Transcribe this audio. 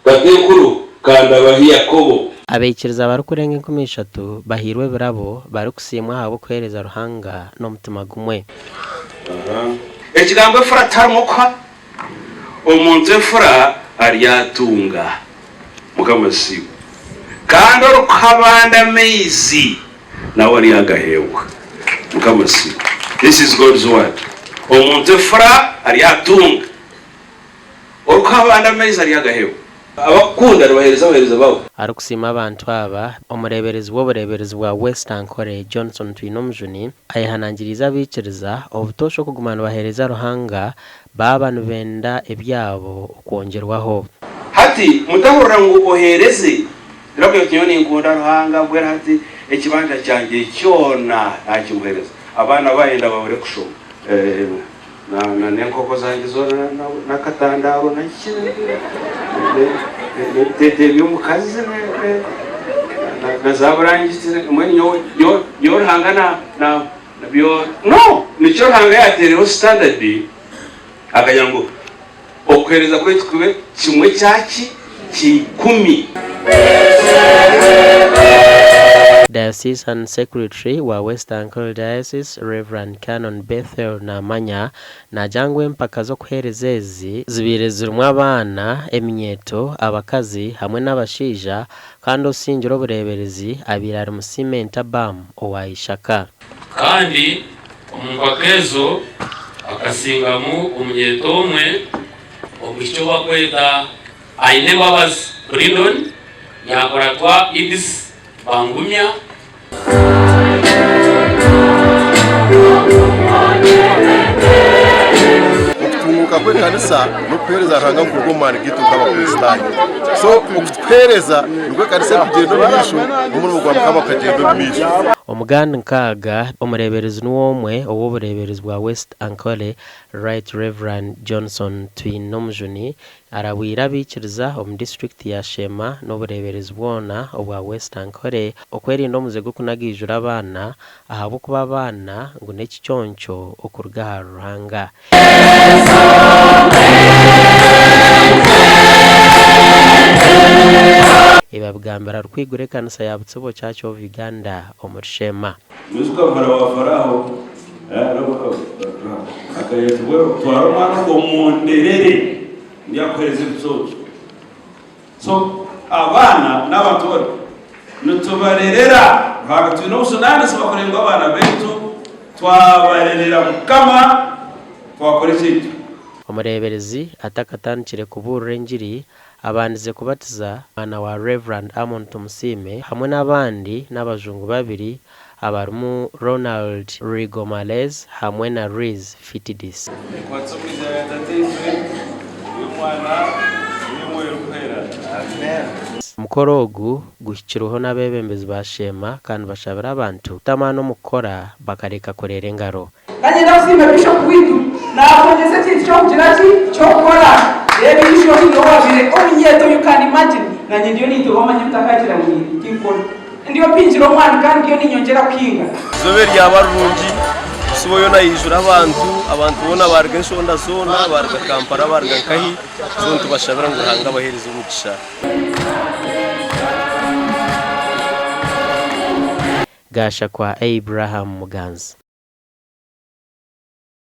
gatekuru kanda bahi Yakobo. Abaikiriza bari kurenga 13 bahirwe birabo bari kusimwa ahabw'okuheereza Ruhanga n'omutima gumwe. Ekigambo efura tamuka omuntu efura aliyatunga Mukama Bushenyi kandi orukabanda amaizi nawe ali agahewa Mukama Bushenyi. This is God's word. Omuntu efura aliyatunga orukabanda amaizi ali agahewa abakunda bahereza bawo. Ari kusima abantu aba omureberezi w'obureberezi bwa West Ankole Johnson Twinomjuni ayihanangiriza abikiriza obutosho kugumana bahereza Ruhanga baba nubenda ebyabo okwongerwaho. Hati mutahurira ngo ohereze rako nyoni ngunda Ruhanga bwera hati ekibanda cyanjye cyona nakimuhereza abana bayenda babure kusho na nenkoko zanjye zona na katandaro na tete byumukazi na zaburangitse mwenye yo Ruhanga na byo no nicyo Ruhanga yatereho standard akajya ngo okuhereza kuri twe kimwe cyaki kikumi. Diocesan Secretary wa West Ankole Diocese Reverend Canon Bethel Namanya na jangwe mpaka zo kuhereza ezi zibire zirumwa abana eminyeto abakazi hamwe n'abashija kandi osinjiro obureberezi abirari mu cement bam owayishaka kandi omumpakezo akasingamu omunyeto omwe omukicho bakweta aine babas Brindon yakoratwa idis bangumya okutumuka kwekanisa nokuhereza Ruhanga kurugomana gitu nk'abakristani. So okutwereza nibwo kanisa kugenda omumisho omurimo gwa Mukama kagenda omumisho. Omuganda nkaga omureberezi n'omwe ow'obureberezi bwa West Ankole Right Reverend Johnson Twinomjuni arabwira abikiriza omu district ya Shema n'obureberezi bwona obwa West Ankole okwerinda omuze gw'okunagijura abana ahabw'okuba abana ngu n'ekicyonco okuruga aha Ruhanga. Ibabwambara rwigure kanisa ya Butsobo Church of Uganda omushema Muzuka mara wa Faraho akayetwe twaromana ko munderere ndiyakoreze Butsobo. So abana n'abatore nutubarerera hagati no sunana sibakorerwa abana betu twabarerera Mukama twakoresha omureberezi atakatandikire kuburira enjiri abandize kubatiza ana wa Reverend Amon Tumusime hamwe n'abandi n'abajungu babiri abarimu Ronald Rigomalez hamwe na Riz Fitidis. Mukoro ogu guhikiruho n'abebembezi ba Shema kandi bashabira abantu tamano mukora bakareka korera engaro. Kanye ndasime Bishop Widu nakongeze kintu cyo kugira cyo gukora ebisho n'obabire omunyeto you can imagine nanye ndiyo nito bamanye mutakakira ngiri kinkora ndiyo pinjiro mwana kandi ndiyo ninyongera kwinga zobe ryabarungi suboyo nayijura abantu bona barga nshonda zona barga Kampala barga nkahi zontu bashabira ngo Ruhanga bahereza umugisha. Gasha kwa Abraham Muganza.